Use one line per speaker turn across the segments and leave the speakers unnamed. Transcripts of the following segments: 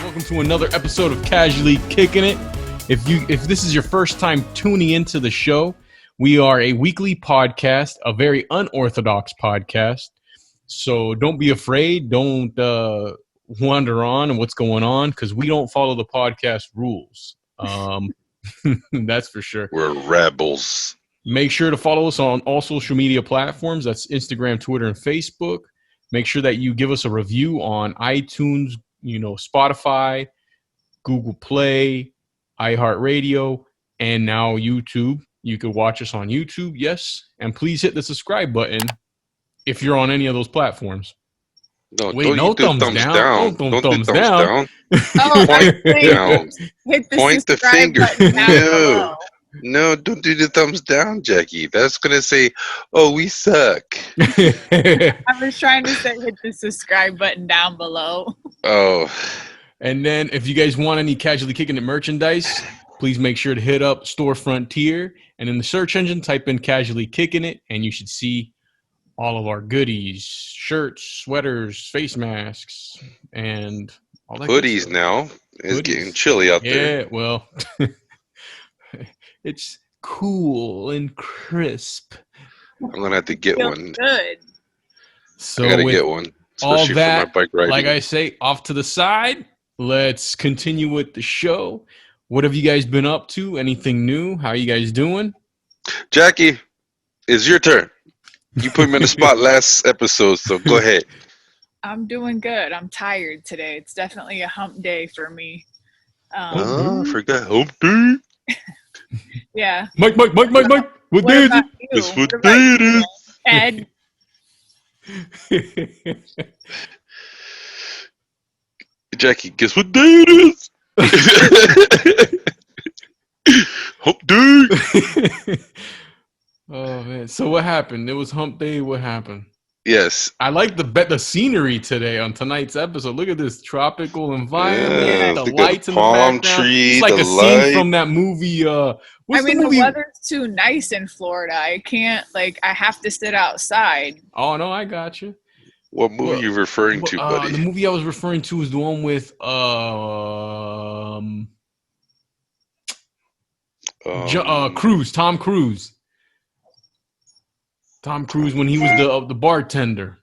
Welcome to another episode of Casually Kicking It. If this is your first time tuning into the show, we are a weekly podcast, a very unorthodox podcast. So don't be afraid. Don't wander on what's going on because we don't follow the podcast rules. That's for sure.
We're rebels.
Make sure to follow us on all social media platforms. That's Instagram, Twitter, and Facebook. Make sure that you give us a review on iTunes, Spotify, Google Play, iHeartRadio, and now YouTube. You could watch us on YouTube, yes. And please hit the subscribe button if you're on any of those platforms.
No,
wait, no thumbs down. Don't thumbs down.
Oh,
Point down.
hit the
Point the
subscribe
finger.
button down below.
No, don't do the thumbs down, Jackie. That's going to say, oh, we suck.
I was trying to say hit the subscribe button down below.
Oh.
And then if you guys want any Casually Kicking It merchandise, please make sure to hit up Store Frontier. And in the search engine, type in Casually Kicking It, and you should see all of our goodies, shirts, sweaters, face masks, and all that
Hoodies now. It's getting chilly out there.
Yeah, well, it's cool and crisp.
I'm going to have to get
Feels
one.
good.
So
I got to
with
get one.
all
Especially
that,
for my bike riding.
like I say, off to the side, let's continue with the show. What have you guys been up to? Anything new? How you guys doing?
Jackie, it's your turn. You put me on the spot last episode, so go ahead.
I'm doing good. I'm tired today. It's definitely a hump day for me.
Oh, I forgot. Okay.
Yeah.
Mike. What
What
day is
about
it?
you?
It's what
about
day it
you,
is.
Ed?
Jackie, guess what day it is? Hump day.
Oh man! So what happened? It was Hump Day. What happened?
Yes.
I like the scenery today on tonight's episode. Look at this tropical environment,
Yeah,
the
look at
lights
the
in the
palm
background.
tree,
It's like
the
a scene
light.
from that movie. What's the movie?
The weather's too nice in Florida. I can't, I have to sit outside.
Oh no, I got you.
What movie are you referring to,
The
buddy?
movie I was referring to is the one with Cruise, Tom Cruise. Tom Cruise when he was the bartender.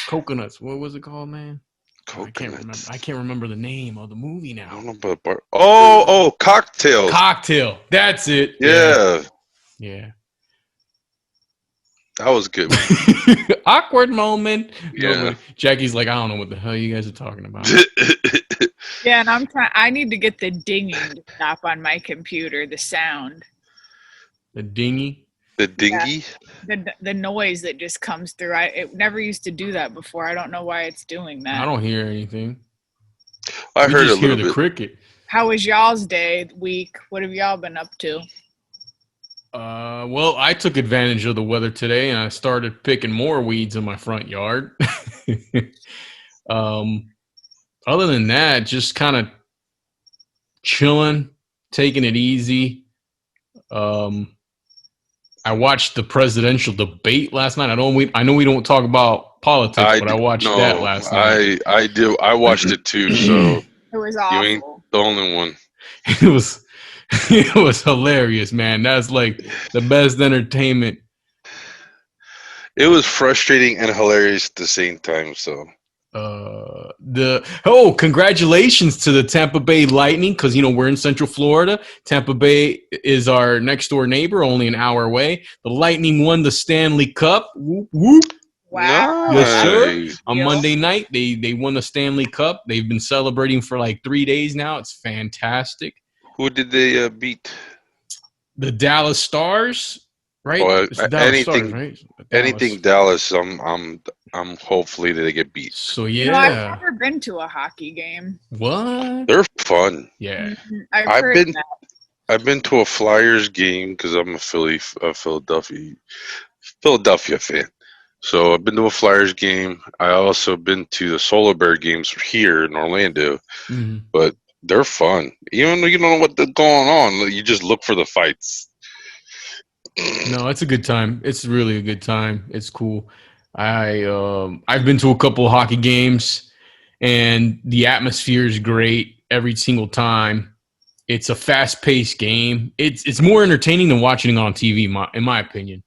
Coconuts. What was it called, man?
Coconuts.
I can't remember the name of the movie
I
now.
don't know about bar. Oh, Cocktails.
Cocktail. That's it.
Yeah,
Yeah.
that was good.
Awkward moment.
Yeah.
No, Jackie's like, I don't know what the hell you guys are talking about.
Yeah, and I need to get the dinging to stop on my computer, the sound.
The dinghy.
The dinghy.
The noise that just comes through. It never used to do that before. I don't know why it's doing that.
I don't hear anything.
I
We
heard a
just hear
little
the
bit.
cricket.
How was y'all's day, week? What have y'all been up to?
Well, I took advantage of the weather today and I started picking more weeds in my front yard. Other than that, just kind of chilling, taking it easy. I watched the presidential debate last night. I know we don't talk about politics, but I watched that last night.
I do. I watched it too. So
It was
you ain't
awful.
the only one.
It was hilarious, man. That's like the best entertainment.
It was frustrating and hilarious at the same time. So
Congratulations to the Tampa Bay Lightning because we're in Central Florida. Tampa Bay is our next door neighbor, only an hour away. The Lightning won the Stanley Cup. Whoop whoop.
Wow.
Yes, sir.
Nice.
On
Yeah.
Monday night, they won the Stanley Cup. They've been celebrating for like 3 days now. It's fantastic.
Who did they beat?
The Dallas Stars, right?
Oh,
It's the Dallas
anything-
Stars, right?
Anything Dallas, I'm hopefully that they get beat.
So
I've
yeah.
never been to a hockey game.
What?
They're fun.
Yeah.
I've
I've
heard
been-
that.
I've been to a Flyers game because I'm a Philadelphia fan. So I've been to a Flyers game. I also been to the Solar Bear games here in Orlando,
Mhm.
but they're fun. Even though you don't know what's going on, you just look for the fights.
No, it's a good time. It's really a good time. It's cool. I've been to a couple of hockey games, and the atmosphere is great every single time. It's a fast paced game. It's more entertaining than watching it on TV, in my opinion.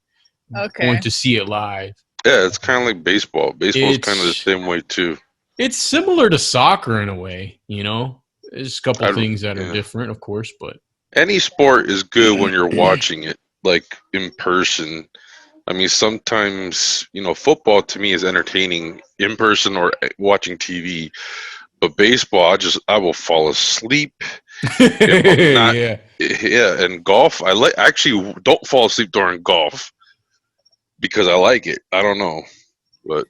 Going
Okay.
to see it live.
Yeah, it's kind of like baseball. Baseball's kind of the
It's
same way too.
it's similar to soccer in a way, you know. There's a couple
I
things that are
yeah.
different, of course, but
Any sport is good when you're watching it, like in person. I mean, sometimes football to me is entertaining in person or watching TV. But baseball, I will fall asleep. If I'm not,
yeah.
yeah. And golf, I actually don't fall asleep during golf because I like it. I don't know, but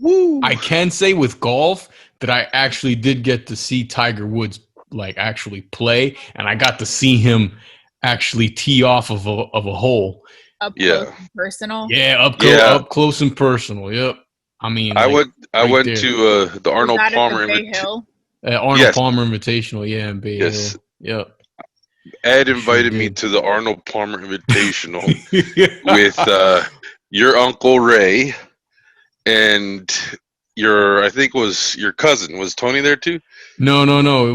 woo.
I can say with golf that I actually did get to see Tiger Woods like actually play, and I got to see him actually tee off of a hole.
Up close
Yeah,
and personal.
Yeah,
yeah.
up close and personal. Yep. I mean,
I
like
went. I
right
went
there.
to the
Was
Arnold
that at the
Palmer
Bay
invita-
Hill?
Arnold
Yes,
Palmer Invitational, yeah, in Bay
yes.
Hill. Yep.
Ed
I sure
invited me
did.
to the Arnold Palmer Invitational with your uncle Ray and I think it was your cousin. Was Tony there too?
No.
Oh,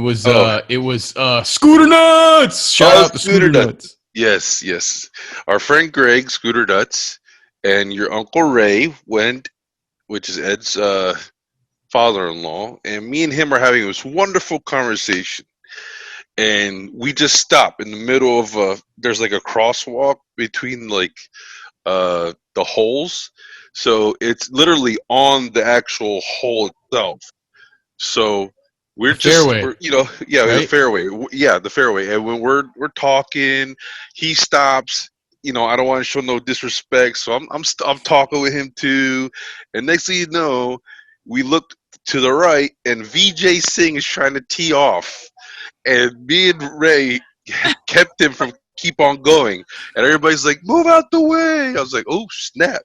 It was Scooter Nuts. Shout
oh,
out to
Scooter
Scooter
Nuts.
Nuts.
Yes, yes. Our friend Greg, Scooter Nuts, and your uncle Ray went, which is Ed's father-in-law, and me and him are having this wonderful conversation. And we just stop in the middle of there's like a crosswalk between like the holes, so it's literally on the actual hole itself. So
The fairway,
yeah, the
right?
fairway, yeah, the fairway. And when we're talking, he stops. I don't want to show no disrespect, so I'm talking with him too. And next thing you know, we look to the right, and VJ Singh is trying to tee off, and me and Ray kept him from keep on going. And everybody's like, "Move out the way!" I was like, "Oh snap!"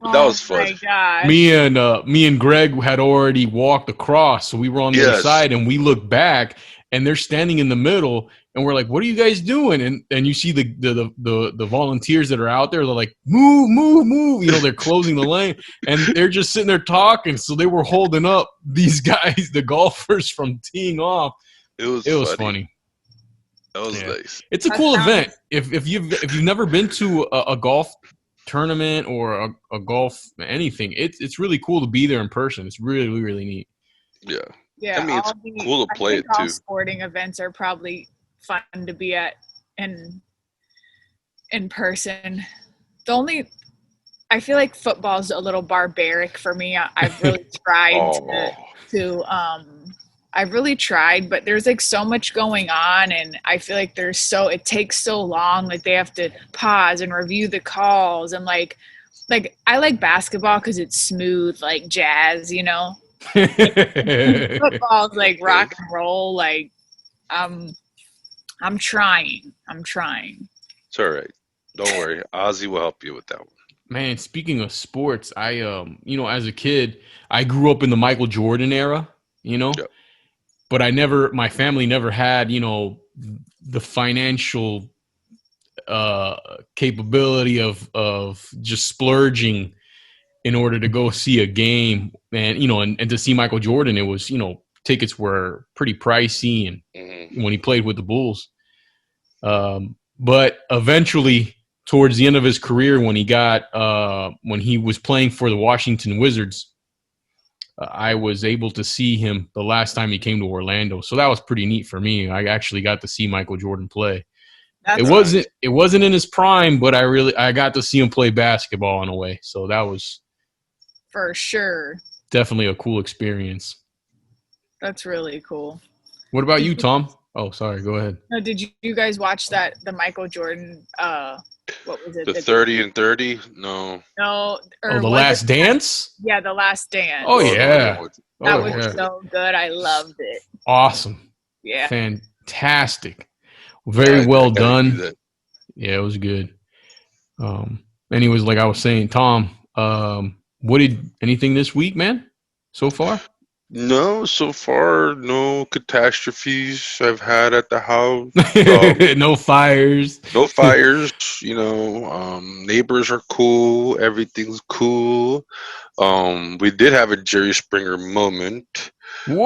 But that
Oh
was fun.
my gosh.
Me and Greg had already walked across, so we were on the other
Yes,
side, and we look back, and they're standing in the middle, and we're like, "What are you guys doing?" And you see the volunteers that are out there. They're like, "Move, move, move!" You know, they're closing the lane, and they're just sitting there talking. So they were holding up these guys, the golfers, from teeing off.
it was
It was
funny.
funny.
That was
Yeah,
nice.
it's a
That
cool
sounds
event. If you've never been to a golf tournament or a golf anything, it's really cool to be there in person. It's really really neat.
Yeah, I
yeah,
mean it's cool to
I
play
think
it
all
too.
sporting events are probably fun to be at in in person. The only I feel like football's a little barbaric for me. I've really tried
Oh,
to I've really tried, but there's like so much going on, and I feel like it takes so long. Like they have to pause and review the calls, and like I like basketball because it's smooth, like jazz, you know. Football's like
okay.
rock and roll. Like I'm I'm trying. I'm trying.
It's all right. Don't worry. Ozzy will help you with that one.
Man, speaking of sports, as a kid, I grew up in the Michael Jordan era,
Yep.
but my family never had, the financial capability of just splurging in order to go see a game, and to see Michael Jordan. It was, tickets were pretty pricey, and
Hmm.
when he played with the Bulls. But eventually, towards the end of his career, when he was playing for the Washington Wizards, I was able to see him the last time he came to Orlando. So that was pretty neat for me. I actually got to see Michael Jordan play. It
That's
wasn't
Nice.
it wasn't in his prime, but I got to see him play basketball in a way. So that was
for sure.
definitely a cool experience.
That's really cool.
What about
Did
you,
you,
Tom? Oh, sorry. Go ahead.
did you guys watch the Michael Jordan what was it?
The 30 and 30? No.
No,
Oh,
or
The
was it?
Last Dance?
Yeah, The Last
Oh
Dance.
Oh no, I didn't
yeah.
watch it. I
Oh
That
didn't
was
watch
yeah.
that.
so good. I loved it.
Awesome.
Yeah.
Fantastic.
Yeah,
Very
I
well
gotta do
done.
that.
Yeah, it was good. Anyways, like I was saying, Tom, What did anything this week, man? So far?
No, so far, no catastrophes I've had at the house.
No fires.
No fires, neighbors are cool, everything's cool. We did have a Jerry Springer moment.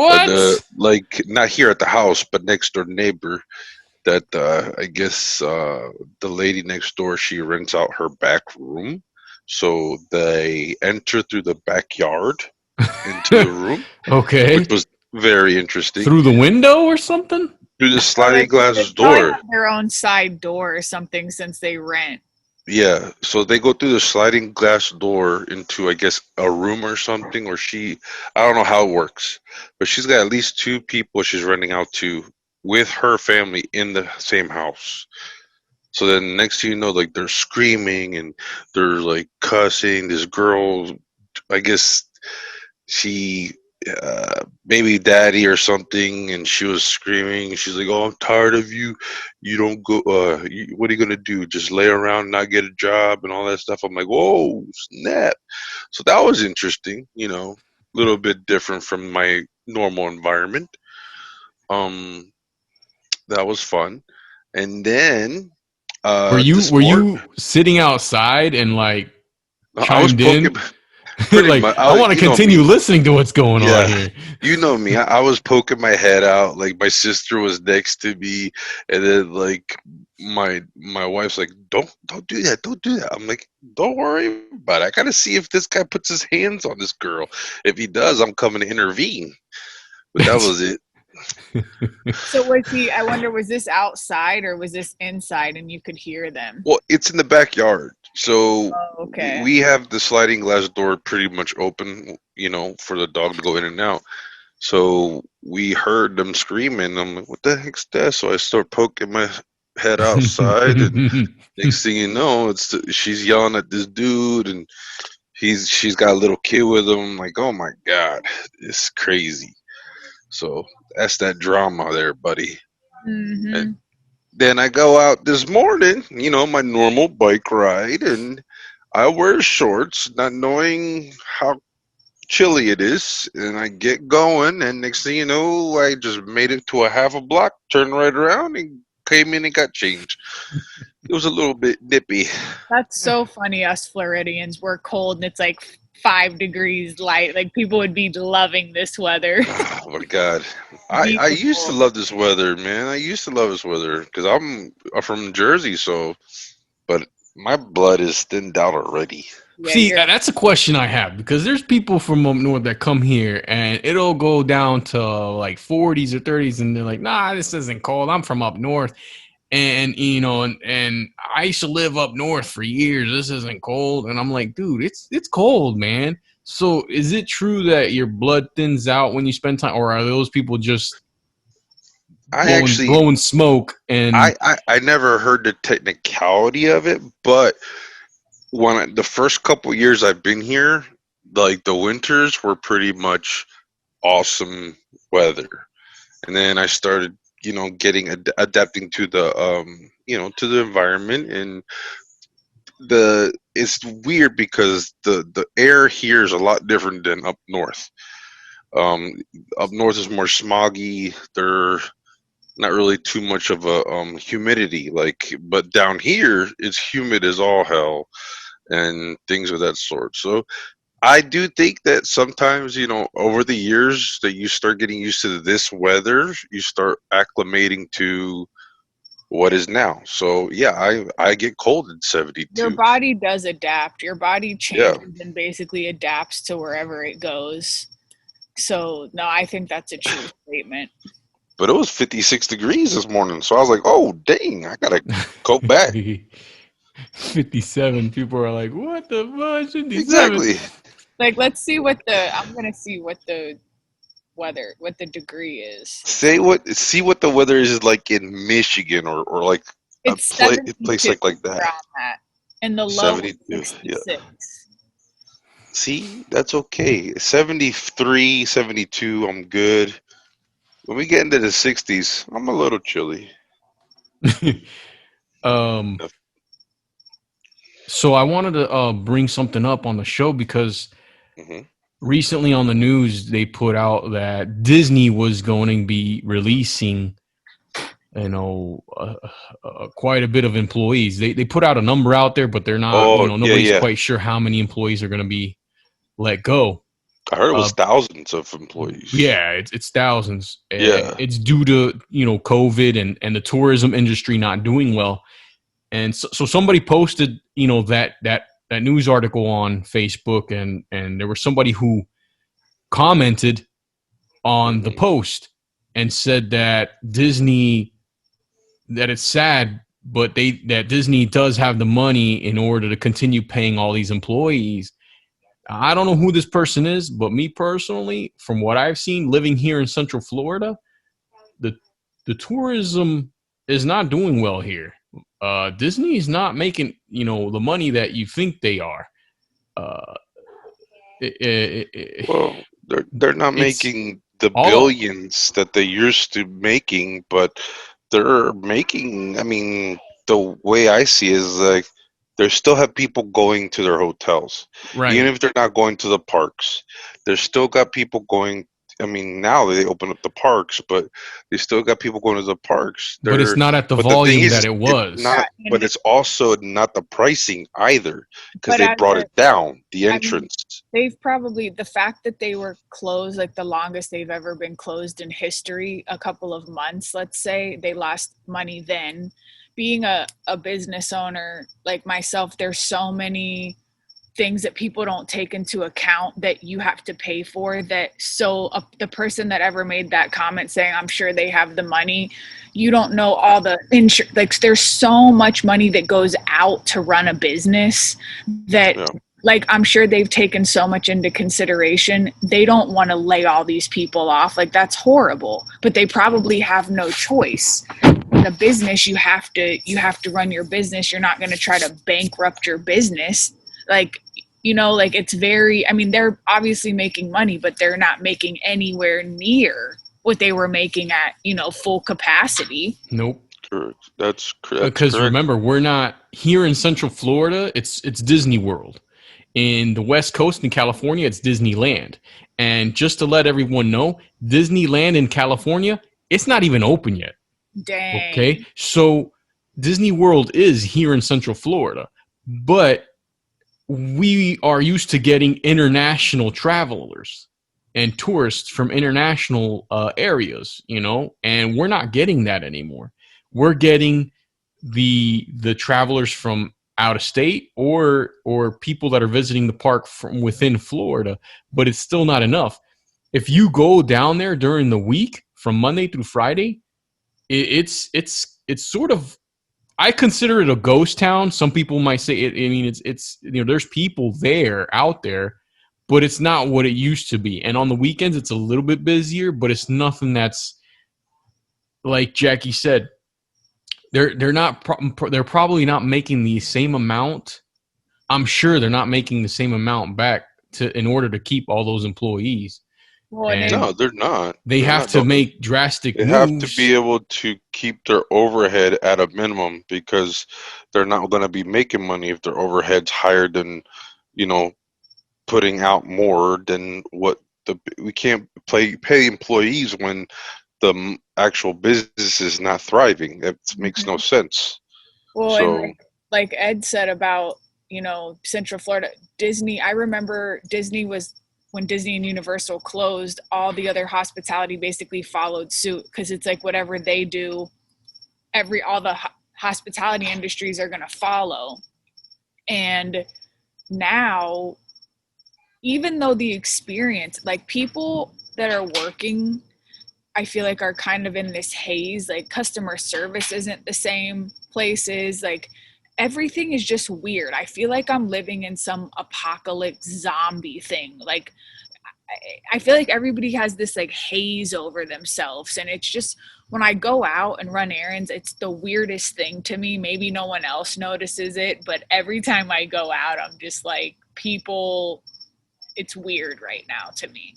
The
What?
like not here at the house, but next door neighbor that I guess the lady next door she rents out her back room, so they enter through the backyard into the room, which
Okay.
was very interesting.
Through the window or something?
Through the
Oh,
sliding
they
glass
probably
door.
have their own side door or something since they rent.
Yeah, so they go through the sliding glass door into, I guess, a room or something, or I don't know how it works, but she's got at least two people she's renting out to with her family in the same house. So then next thing you know, like they're screaming and they're like cussing. This girl, I guess she baby daddy or something, and she was screaming. She's like, "Oh, I'm tired of you. You don't go. What are you gonna do? Just lay around, and not get a job, and all that stuff." I'm like, "Whoa, snap!" So that was interesting. A little bit different from my normal environment. Um, that was fun. And then
Were you
this
were
morning,
you sitting outside and like
I was
chimed
poking.
in?
Pretty
Like,
much,
I want to
you know
continue
me.
listening to what's going on
Yeah,
here.
you know me. I was poking my head out. Like my sister was next to me, and then like my wife's like, "Don't do that. Don't do that." I'm like, "Don't worry about it. I gotta see if this guy puts his hands on this girl. If he does, I'm coming to intervene." But that was it.
So I wonder, was this outside or was this inside and you could hear them?
Well, it's in the backyard, so
Oh, okay.
we have the sliding glass door pretty much open, for the dog to go in and out. So we heard them screaming. I'm like, what the heck's that? So I start poking my head outside, and next thing you know, she's yelling at this dude, and she's got a little kid with him. I'm like, oh my god, it's crazy. So that's that drama there, buddy. And
Mm-hmm.
then I go out this morning, my normal bike ride, and I wear shorts, not knowing how chilly it is, and I get going, and next thing you know, I just made it to a half a block, turned right around, and came in and got changed. It was a little bit nippy.
That's so funny. Us Floridians, we're cold and it's like 5 degrees light. Like people would be loving this weather.
Oh my god, I used to
Beautiful.
love this weather, man. I used to love this weather because I'm from Jersey, so but my blood is thinned out already.
Yeah,
See,
you're
that's a question I have because there's people from up north that come here and it'll go down to like 40s or 30s, and they're like, "Nah, this isn't cold. I'm from up north." And and I used to live up north for years. This isn't cold, and I'm like, dude, it's cold, man. So is it true that your blood thins out when you spend time, or are those people just
I actually,
blowing smoke? And
I never heard the technicality of it, but the first couple years I've been here, like the winters were pretty much awesome weather, and then I started, getting adapting to the environment, and it's weird because the air here is a lot different than up north. Um, Up north is more smoggy. There not really too much of a humidity, but down here it's humid as all hell and things of that sort. So I do think that sometimes, over the years that you start getting used to this weather, you start acclimating to what is now. So yeah, I get cold at
your
72.
body does adapt. Your body
Yeah,
changes and basically adapts to wherever it goes. So no, I think that's a true statement.
but it was 56 degrees this morning, so I was like, oh dang, I gotta go back.
57 people are like, what the fuck? 57.
Exactly.
Like let's see what I'm gonna see what the degree is.
See what the weather is like in Michigan, or like
It's
a place
72
like
where
that.
I'm at. And the low is
72. Yeah.
66.
See, that's okay. 73, 72, I'm good. When we get into the 60s, I'm a little chilly.
um So I wanted to bring something up on the show because
Hmm.
recently on the news they put out that Disney was going to be releasing, quite a bit of employees. They put out a number out there, but they're not.
Oh, yeah,
Nobody's
yeah.
quite sure how many employees are going to be let go.
I heard it
Uh,
was thousands of employees.
yeah, it's thousands.
Yeah.
It's due to COVID and the tourism industry not doing well. And so somebody posted that news article on Facebook, and there was somebody who commented on the
Hmm.
post and said that it's sad, but that Disney does have the money in order to continue paying all these employees. I don't know who this person is, but me personally, from what I've seen living here in Central Florida, the the tourism is not doing well here. Disney is not making the money that you think they are. Uh, it,
Well, they're not
it's
making the
all
billions that they used to making, but they're making. I mean, the way I see it is like they still have people going to their hotels, even
right,
if they're not going to the parks. There's still got people going. I mean, now they open up the parks, but they still got people going to the parks.
but it's not at the
But the thing
volume
is,
that it
it's
was.
not.
Yeah,
But
and
it's also not the pricing either, because
but
they
as
brought
a,
it down. The
I mean,
entrance.
they've probably the fact that they were closed, like the longest they've ever been closed in history, a couple of months, let's say, they lost money then. Being a business owner like myself, there's so many things that people don't take into account that you have to pay for that. So the person that ever made that comment saying I'm sure they have the money, you don't know all the like there's so much money that goes out to run a business that,
Yeah.
like, I'm sure they've taken so much into consideration. They don't want to lay all these people off. Like, that's horrible, but they probably have no choice. In a business, you have to run your business. You're not going to try to bankrupt your business. Like, like, it's very, I mean, they're obviously making money, but they're not making anywhere near what they were making at, full capacity.
Nope.
Correct. That's
Because
correct.
remember, we're not here in Central Florida. It's Disney World. In the West Coast in California, it's Disneyland. And just to let everyone know, Disneyland in California, it's not even open yet. Okay,
Dang.
so Disney World is here in Central Florida, but we are used to getting international travelers and tourists from international areas, and we're not getting that anymore. We're getting the travelers from out of state or people that are visiting the park from within Florida, but it's still not enough. If you go down there during the week from Monday through Friday, it's sort of, I consider it a ghost town. Some people might say it. I mean, it's there's people there out there, but it's not what it used to be. And on the weekends, it's a little bit busier, but it's nothing that's like Jackie said. They're probably not making the same amount. I'm sure they're not making the same amount back to in order to keep all those employees,
Well, and
and
No, they're not.
they
They're
have
not.
to make drastic
They have to be
moves.
able to keep their overhead at a minimum because they're not going to be making money if their overhead's higher than, you know, putting out more than what we can't pay employees when the actual business is not thriving. That makes no
Mhm.
sense.
Well, and
So,
like Ed said about, Central Florida, Disney, I remember Disney was when Disney and Universal closed, all the other hospitality basically followed suit because it's like whatever they do, all the hospitality industries are going to follow. And now, even though the experience, like, people that are working, I feel like are kind of in this haze. Like, customer service isn't the same places. Like, everything is just weird. I feel like I'm living in some apocalypse zombie thing. Like, I feel like everybody has this like haze over themselves. And it's just, when I go out and run errands, it's the weirdest thing to me. Maybe no one else notices it, but every time I go out, I'm just like, people, it's weird right now to me.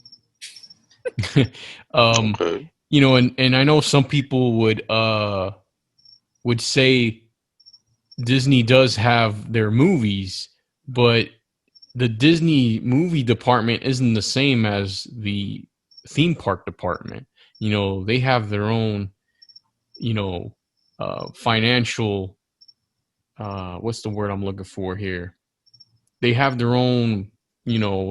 um,
okay.
and I know some people would say Disney does have their movies, but the Disney movie department isn't the same as the theme park department. They have their own, financial. What's the word I'm looking for here? They have their own,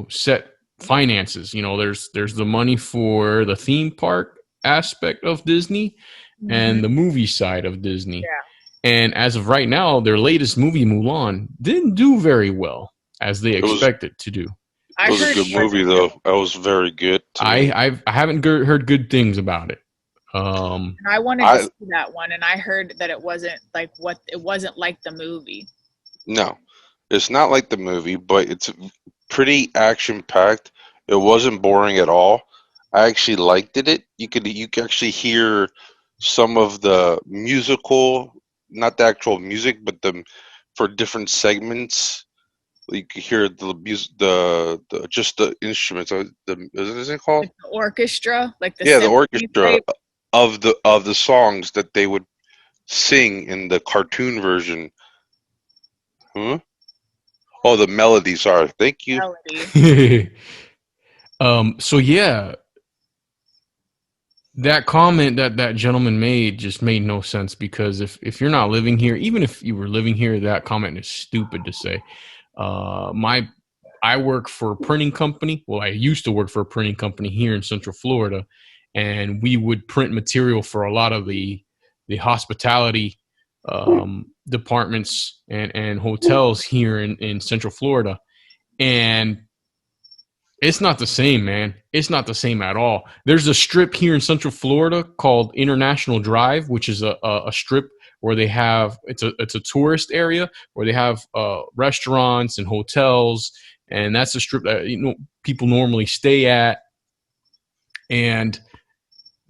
set finances. There's the money for the theme park aspect of Disney and the movie side of Disney.
Yeah.
And as of right now, their latest movie, Mulan, didn't do very well as they
It was
expected to do.
it was a good movie though. That was very good to me.
I haven't heard good things about it.
I wanted to
I
see that one, and I heard that it wasn't like the movie.
No, it's not like the movie, but it's pretty action packed. It wasn't boring at all. I actually liked it. You could actually hear some of the musical, not the actual music, but the for different segments. You could hear the music, the just the instruments. Is it called?
Like the orchestra, like the
Yeah, the
symphony
orchestra
type.
of the songs that they would sing in the cartoon version. Huh? Oh, the melody. Sorry. Thank you.
Melody.
So yeah, that comment that gentleman made just made no sense, because if you're not living here, even if you were living here, that comment is stupid to say. I work for a printing company. Well, I used to work for a printing company here in Central Florida, and we would print material for a lot of the hospitality departments and hotels here in Central Florida. And it's not the same, man. It's not the same at all. There's a strip here in Central Florida called International Drive, which is a strip where they have it's a tourist area where they have restaurants and hotels, and that's a strip that people normally stay at. And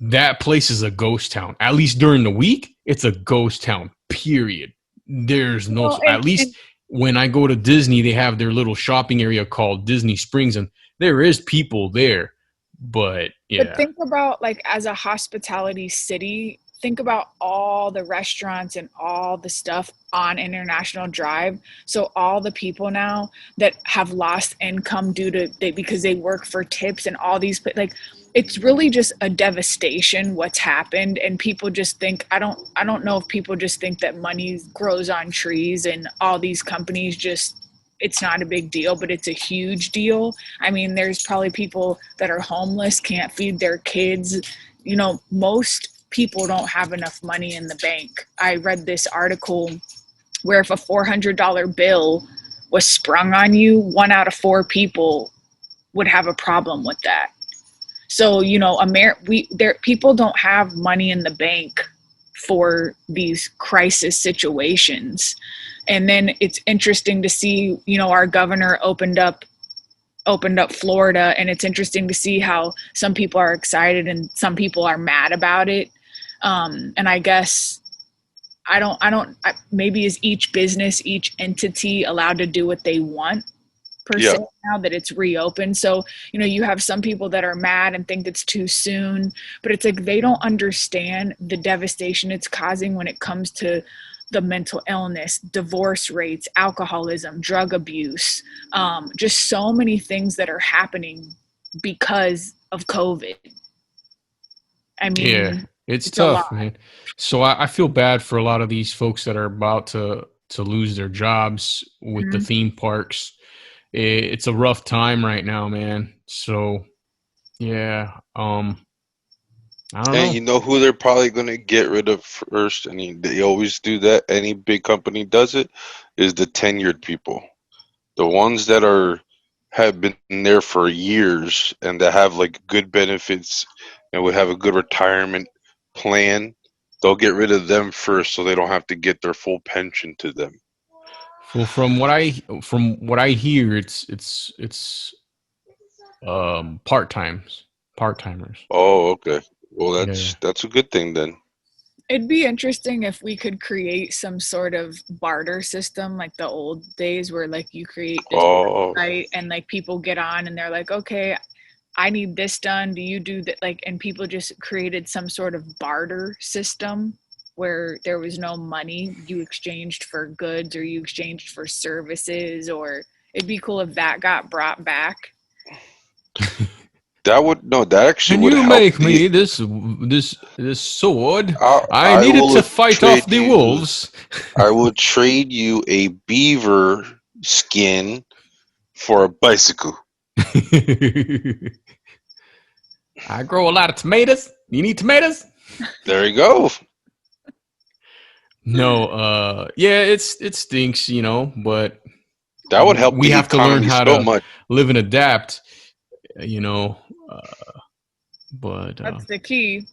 that place is a ghost town. At least during the week, it's a ghost town. Period. There's no.
Well,
At least when I go to Disney, they have their little shopping area called Disney Springs, and there is people there. But yeah.
But think about, like, as a hospitality city, think about all the restaurants and all the stuff on International Drive. So all the people now that have lost income because they work for tips and all these, like, it's really just a devastation what's happened. And people just think, I don't know if people just think that money grows on trees and all these companies just, it's not a big deal, but it's a huge deal. I mean, there's probably people that are homeless, can't feed their kids. Most people don't have enough money in the bank. I read this article where if a $400 bill was sprung on you, 1 out of 4 people would have a problem with that. So, people don't have money in the bank for these crisis situations. And then it's interesting to see, our governor opened up Florida, and it's interesting to see how some people are excited and some people are mad about it. And I guess maybe is each business, each entity allowed to do what they want per se now that it's reopened. So, you have some people that are mad and think it's too soon, but it's like they don't understand the devastation it's causing when it comes to the mental illness, divorce rates, alcoholism, drug abuse, just so many things that are happening because of COVID. I mean,
yeah, it's tough, man. So I feel bad for a lot of these folks that are about to lose their jobs with the theme parks. It's a rough time right now, man. So yeah, I don't know.
And you know who they're probably going to get rid of first? I mean, they always do that. Any big company does it. Is the tenured people, the ones that have been there for years and that have like good benefits and would have a good retirement plan. They'll get rid of them first, so they don't have to get their full pension to them.
Well, from what I hear, it's part-timers.
Oh, okay. Well, that's a good thing then.
It'd be interesting if we could create some sort of barter system like the old days where, like, you create this website and, like, people get on and they're like, okay, I need this done. Do you do that? Like, and people just created some sort of barter system. where there was no money. You exchanged for goods or you exchanged for services, or it'd be cool if that got brought back.
That actually
Can
would
you
help
make me this sword? I
I
needed
will
to fight off
trade
the
you-
wolves.
I will trade you a beaver skin for a bicycle.
I grow a lot of tomatoes. You need tomatoes?
There you go.
No, yeah, it stinks, but
That would help
we
the
have to learn
economy
how
so
to
much.
live and adapt, but
That's the key.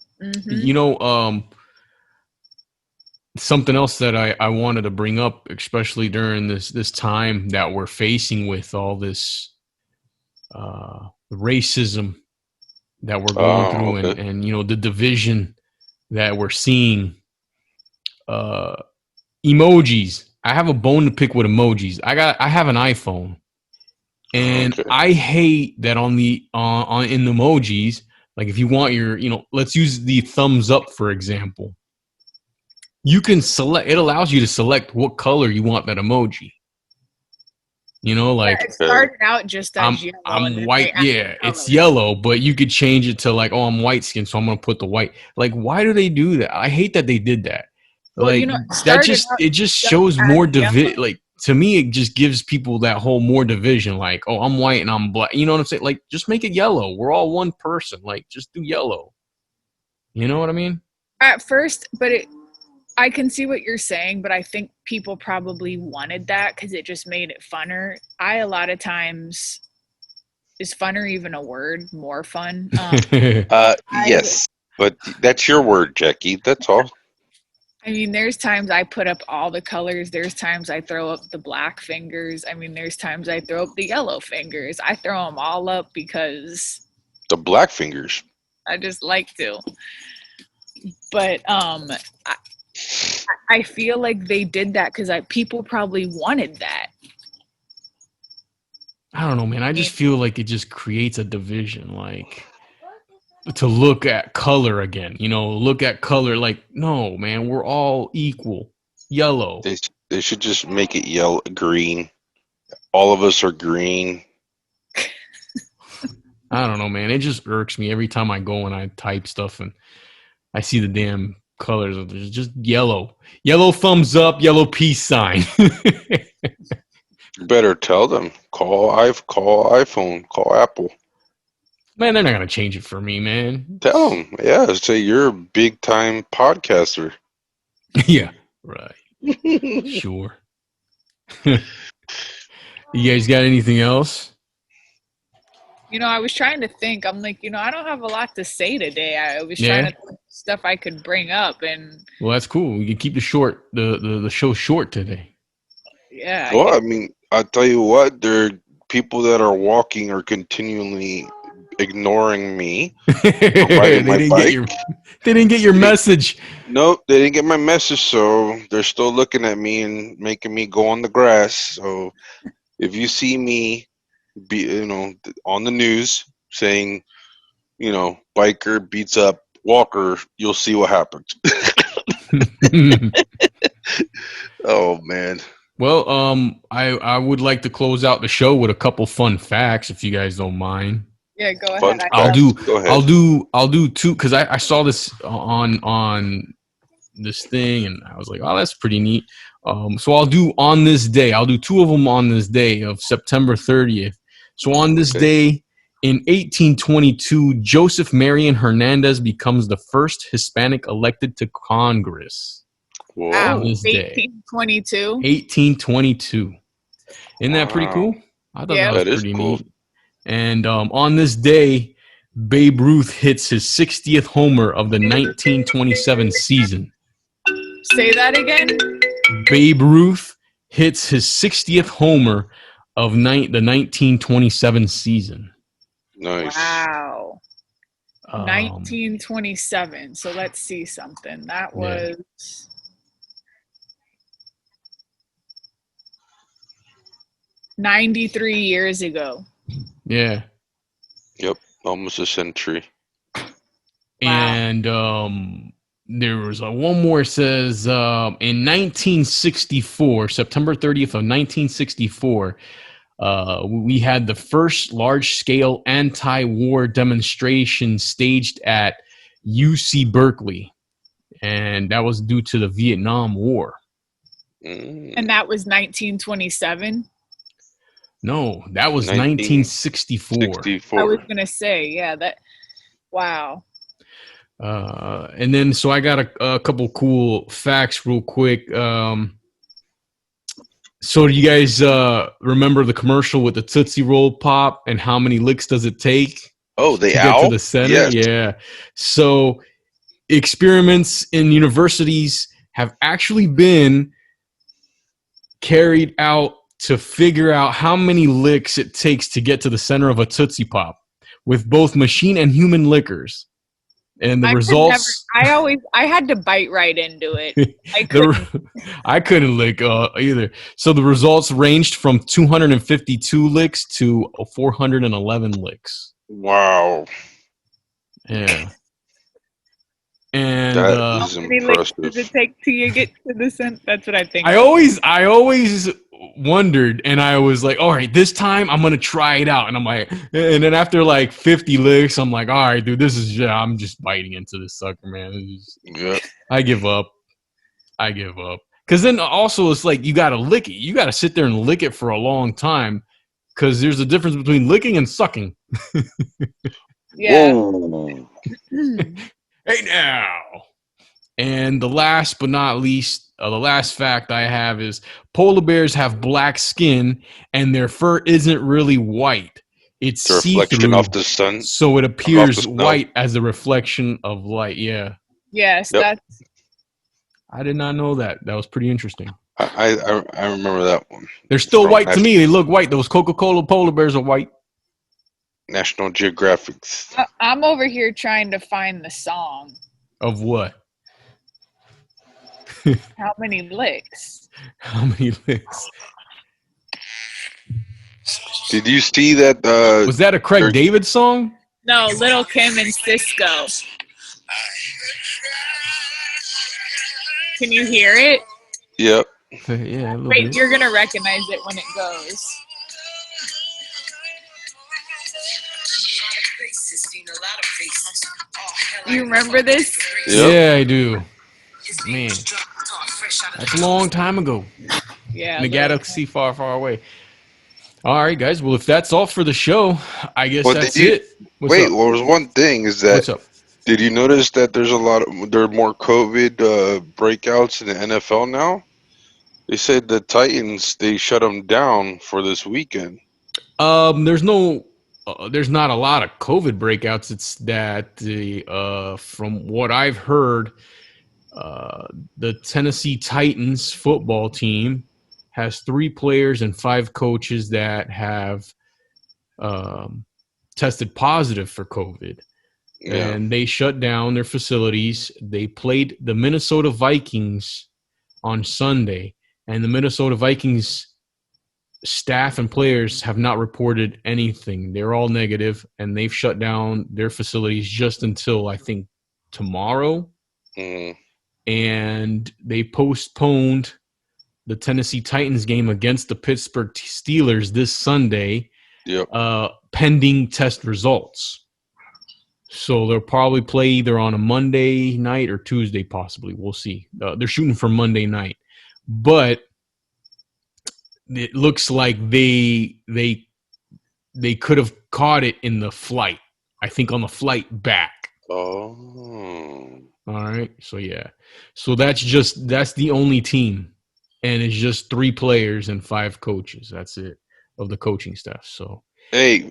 something else that I wanted to bring up, especially during this time that we're facing with all this racism that we're going through,
Okay.
and the division that we're seeing. Emojis. I have a bone to pick with emojis. I have an iPhone, and
Okay.
I hate that on the in the emojis. Like if you want your, let's use the thumbs up for example. You can select. It allows you to select what color you want that emoji. Like
It started out just as yellow. and
I'm
then
white.
they added
Yeah, it's
colors.
yellow, but you could change it to like, oh, I'm white skin, so I'm gonna put the white. Like, why do they do that? I hate that they did that.
Well,
Like
started out
it just
just
shows
as
more
yellow.
Like to me, it just gives people that whole more division. Like, oh, I'm white and I'm black. You know what I'm saying? Like, just make it yellow. We're all one person. Like, just do yellow. You know what I mean?
At first, but I can see what you're saying, but I think people probably wanted that because it just made it funner. A lot of times, is funner even a word? More fun?
Yes, but that's your word, Jackie. That's all.
I mean, there's times I put up all the colors. There's times I throw up the black fingers. I mean, there's times I throw up the yellow fingers. I throw them all up because
The black fingers.
I just like to. But I feel like they did that because people probably wanted that.
I don't know, man. I just feel like it just creates a division. Like to look at color again, look at color. Like, no, man, we're all equal. Yellow.
They should just make it yellow, green. All of us are green.
I don't know, man. It just irks me every time I go and I type stuff and I see the damn colors of it. Just yellow. Yellow thumbs up, yellow peace sign.
You better tell them. Call iPhone. Call Apple.
Man, they're not going to change it for me, man.
Tell them. Yeah, say you're a big time podcaster.
Yeah, right. Sure. You guys got anything else?
I was trying to think. I'm like, I don't have a lot to say today. I was trying to think of stuff I could bring up, and
well, that's cool. We can keep the show short today.
Yeah.
Well, I mean, I tell you what, there are people that are walking or continually ignoring me.
They didn't get your message.
Nope, they didn't get my message, so they're still looking at me and making me go on the grass. So if you see me on the news saying, biker beats up walker, you'll see what happens. Oh man.
Well, I would like to close out the show with a couple fun facts, if you guys don't mind.
Yeah, go
Fun
ahead.
I'll do two because I saw this on this thing and I was like, oh, that's pretty neat. So I'll do on this day. I'll do two of them on this day of September 30th. So on this day in 1822, Joseph Marion Hernandez becomes the first Hispanic elected to Congress.
Whoa.
On this day.
1822.
1822. Isn't that pretty cool? I thought that was pretty neat. And on this day, Babe Ruth hits his 60th homer of the 1927 season.
Say that again.
Babe Ruth hits his 60th homer of the 1927 season.
Nice.
Wow. 1927. So let's see something. That was 93 years ago.
Yeah.
Yep. Almost a century.
And there was one more. Says in 1964, September 30th of 1964, we had the first large-scale anti-war demonstration staged at UC Berkeley, and that was due to the Vietnam War.
And that was 1927.
No, that was 1964.
64.
I was gonna say, yeah, that. Wow.
And then, so I got a couple cool facts real quick. So do you guys remember the commercial with the Tootsie Roll Pop and how many licks does it take
Oh, the
to
owl?
get to the center?
Yes.
Yeah. So experiments in universities have actually been carried out to figure out how many licks it takes to get to the center of a Tootsie Pop with both machine and human lickers. And the results...
I had to bite right into it.
I couldn't lick either. So the results ranged from 252 licks to 411 licks.
Wow.
Yeah. And
that is
how many licks
impressive.
does it take till you get to the center? That's what I think.
I always wondered, and I was like, all right, this time I'm gonna try it out. And I'm like, and then after like 50 licks, I'm like, all right, dude, I'm just biting into this sucker, man. I give up. Because then also it's like you gotta lick it. You gotta sit there and lick it for a long time. Because there's a difference between licking and sucking.
Yeah.
Whoa.
Hey now. And the last but not least, the last fact I have is polar bears have black skin and their fur isn't really white. It's
a reflection
see-through,
off the sun.
so it appears white as a reflection of light. Yeah.
Yes,
Yep.
I did not know that. That was pretty interesting.
I remember that one.
They're still white to me. They look white. Those Coca-Cola polar bears are white.
National Geographic.
I'm over here trying to find the song.
Of what?
How many licks?
How many licks?
Did you see that?
Was that a Craig David song?
No, Little Kim and Cisco. Can you hear it?
Yep.
Yeah.
Wait, you're gonna recognize it when it goes. You remember this?
Yep.
Yeah, I do. Man, that's a long time ago.
Yeah.
In the galaxy far, far away. All right, guys. Well, if that's all for the show, I guess that's it.
Wait, well, there's one thing is that.
What's up?
Did you notice that there are more COVID breakouts in the NFL now? They said the Titans, they shut them down for this weekend.
There's not a lot of COVID breakouts. It's that from what I've heard, the Tennessee Titans football team has 3 players and 5 coaches that have tested positive for COVID. Yeah. And they shut down their facilities. They played the Minnesota Vikings on Sunday, and the Minnesota Vikings staff and players have not reported anything. They're all negative, and they've shut down their facilities just until, I think, tomorrow.
Mm.
And they postponed the Tennessee Titans game against the Pittsburgh Steelers this Sunday, pending test results. So they'll probably play either on a Monday night or Tuesday, possibly. We'll see. They're shooting for Monday night, but it looks like they could have caught it in the flight. I think on the flight back.
Oh.
All right. So yeah. So that's the only team, and it's just 3 players and 5 coaches. That's it of the coaching staff. So
hey,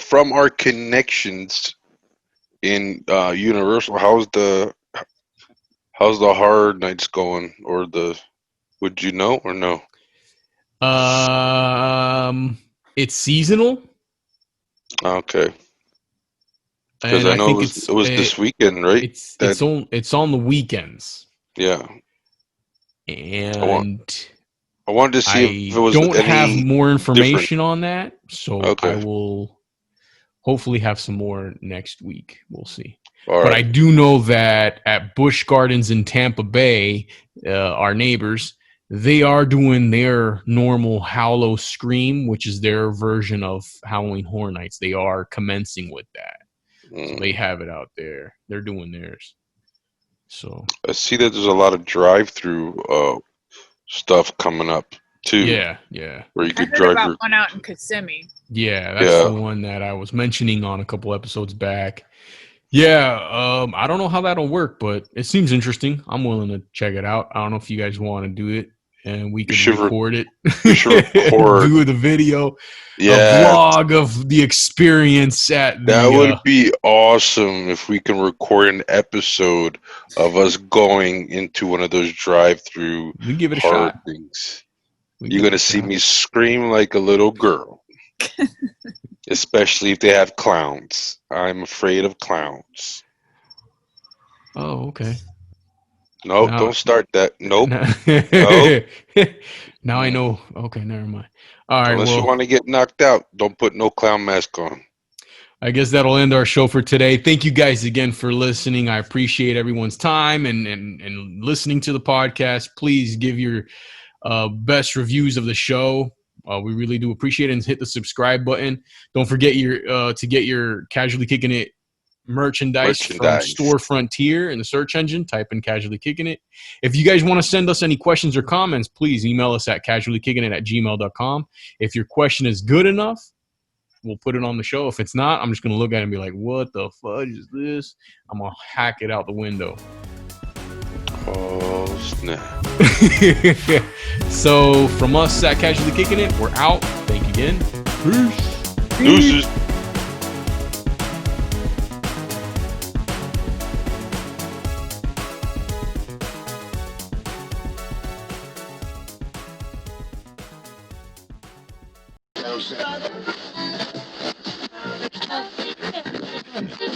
from our connections in Universal, how's the horror nights going, or would you know or no?
It's seasonal.
Okay. Because I know it was this weekend, right?
It's on the weekends.
Yeah.
And
I wanted to see if it was
don't have more information on that, so
okay.
I will hopefully have some more next week. We'll see.
All
But
right.
I do know that at Busch Gardens in Tampa Bay, our neighbors, they are doing their normal Hallow Scream, which is their version of Halloween Horror Nights. They are commencing with that. So they have it out there. They're doing theirs. So
I see that there's a lot of drive-through stuff coming up too.
yeah.
Where you
I
could
heard
drive
about
your
one out in Kissimmee.
Yeah, that's the one that I was mentioning on a couple episodes back. Yeah, I don't know how that'll work, but it seems interesting. I'm willing to check it out. I don't know if you guys want to do it, and we could record it.
We should record.
Do the video,
Yeah,
a vlog of the experience at the.
that would be awesome if we can record an episode of us going into one of those drive-through
We give it a
horror
shot.
things.
We
You're
give it
gonna
a
see
shot.
me scream like a little girl, especially if they have clowns. I'm afraid of clowns.
Oh, okay.
Nope,
Now-
don't start that. Nope.
Now,
Nope.
now I know. Okay, never mind. All right.
Unless
Well,
you want to get knocked out, don't put no clown mask on.
I guess that'll end our show for today. Thank you guys again for listening. I appreciate everyone's time and listening to the podcast. Please give your best reviews of the show. We really do appreciate it, and hit the subscribe button. Don't forget to get your Casually Kicking It merchandise from Store Frontier in the search engine. Type in Casually Kicking It. If you guys want to send us any questions or comments, please email us at casuallykicking@gmail.com. If your question is good enough, we'll put it on the show. If it's not, I'm just going to look at it and be like, what the fudge is this? I'm going to hack it out the window.
Oh, snap.
So from us at Casually Kicking It, we're out. Thank you again. Peace.
Deuces.
Close it.